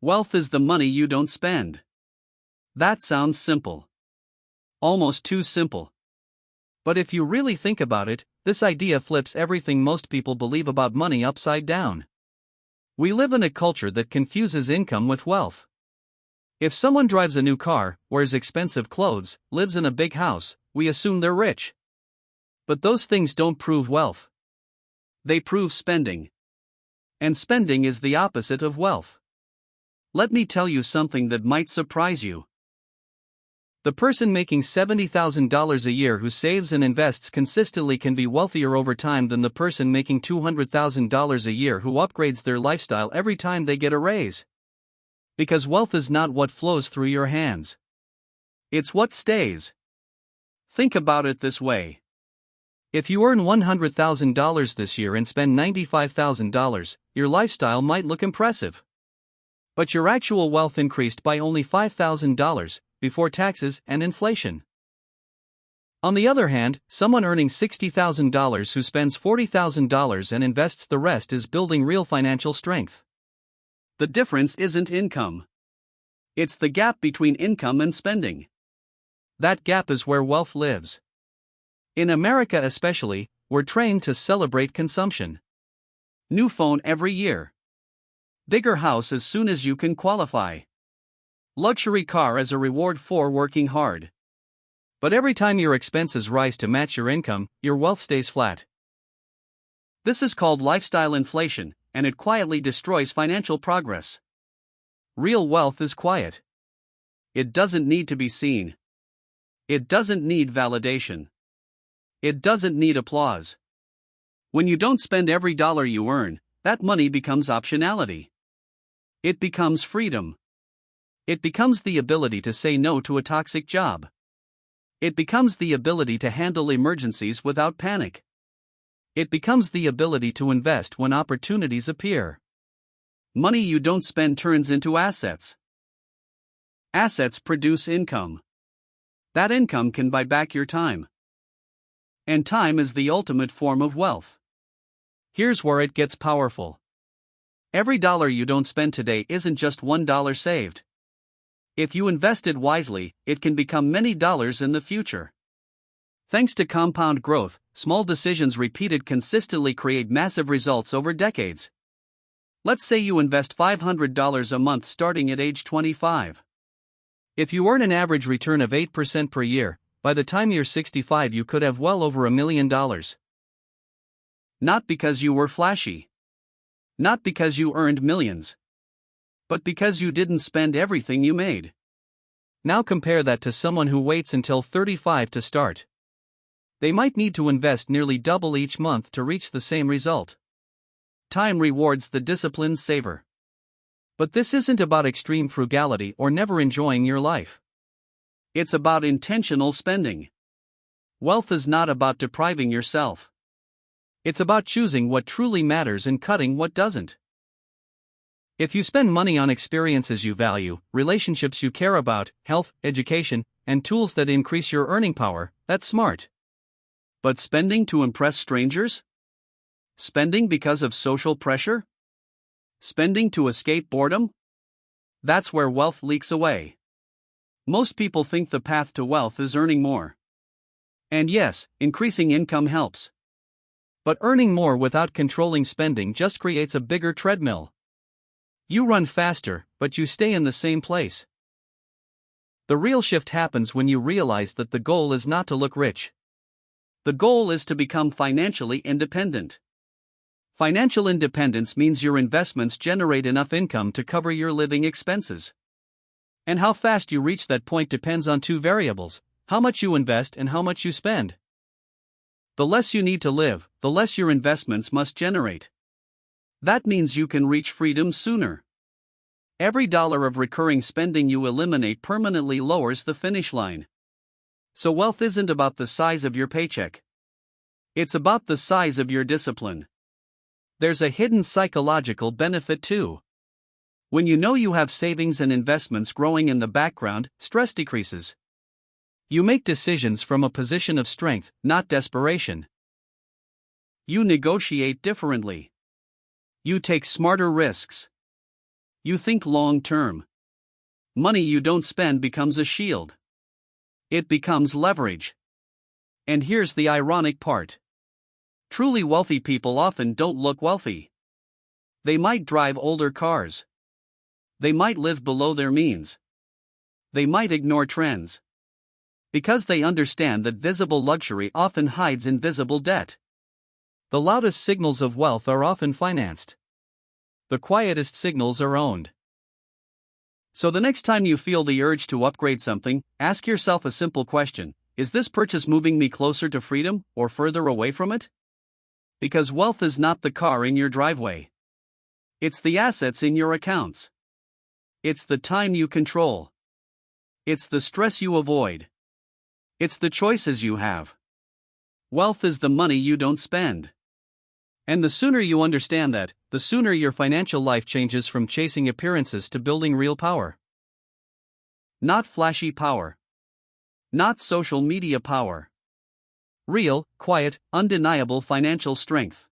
Wealth is the money you don't spend. That sounds simple. Almost too simple. But if you really think about it, this idea flips everything most people believe about money upside down. We live in a culture that confuses income with wealth. If someone drives a new car, wears expensive clothes, lives in a big house, we assume they're rich. But those things don't prove wealth. They prove spending. And spending is the opposite of wealth. Let me tell you something that might surprise you. The person making $70,000 a year who saves and invests consistently can be wealthier over time than the person making $200,000 a year who upgrades their lifestyle every time they get a raise. Because wealth is not what flows through your hands. It's what stays. Think about it this way. If you earn $100,000 this year and spend $95,000, your lifestyle might look impressive. But your actual wealth increased by only $5,000, before taxes and inflation. On the other hand, someone earning $60,000 who spends $40,000 and invests the rest is building real financial strength. The difference isn't income. It's the gap between income and spending. That gap is where wealth lives. In America especially, we're trained to celebrate consumption. New phone every year. Bigger house as soon as you can qualify. Luxury car as a reward for working hard. But every time your expenses rise to match your income, your wealth stays flat. This is called lifestyle inflation, and it quietly destroys financial progress. Real wealth is quiet. It doesn't need to be seen. It doesn't need validation. It doesn't need applause. When you don't spend every dollar you earn, that money becomes optionality. It becomes freedom. It becomes the ability to say no to a toxic job. It becomes the ability to handle emergencies without panic. It becomes the ability to invest when opportunities appear. Money you don't spend turns into assets. Assets produce income. That income can buy back your time. And time is the ultimate form of wealth. Here's where it gets powerful. Every dollar you don't spend today isn't just $1 saved. If you invested wisely, it can become many dollars in the future. Thanks to compound growth, small decisions repeated consistently create massive results over decades. Let's say you invest $500 a month starting at age 25. If you earn an average return of 8% per year, by the time you're 65 you could have well over $1 million. Not because you were flashy. Not because you earned millions. But because you didn't spend everything you made. Now compare that to someone who waits until 35 to start. They might need to invest nearly double each month to reach the same result. Time rewards the disciplined saver. But this isn't about extreme frugality or never enjoying your life. It's about intentional spending. Wealth is not about depriving yourself. It's about choosing what truly matters and cutting what doesn't. If you spend money on experiences you value, relationships you care about, health, education, and tools that increase your earning power, that's smart. But spending to impress strangers? Spending because of social pressure? Spending to escape boredom? That's where wealth leaks away. Most people think the path to wealth is earning more. And yes, increasing income helps. But earning more without controlling spending just creates a bigger treadmill. You run faster, but you stay in the same place. The real shift happens when you realize that the goal is not to look rich. The goal is to become financially independent. Financial independence means your investments generate enough income to cover your living expenses. And how fast you reach that point depends on two variables: how much you invest and how much you spend. The less you need to live, the less your investments must generate. That means you can reach freedom sooner. Every dollar of recurring spending you eliminate permanently lowers the finish line. So wealth isn't about the size of your paycheck. It's about the size of your discipline. There's a hidden psychological benefit too. When you know you have savings and investments growing in the background, stress decreases. You make decisions from a position of strength, not desperation. You negotiate differently. You take smarter risks. You think long term. Money you don't spend becomes a shield. It becomes leverage. And here's the ironic part. Truly wealthy people often don't look wealthy. They might drive older cars. They might live below their means. They might ignore trends. Because they understand that visible luxury often hides invisible debt. The loudest signals of wealth are often financed. The quietest signals are owned. So the next time you feel the urge to upgrade something, ask yourself a simple question: is this purchase moving me closer to freedom or further away from it? Because wealth is not the car in your driveway. It's the assets in your accounts. It's the time you control. It's the stress you avoid. It's the choices you have. Wealth is the money you don't spend. And the sooner you understand that, the sooner your financial life changes from chasing appearances to building real power. Not flashy power. Not social media power. Real, quiet, undeniable financial strength.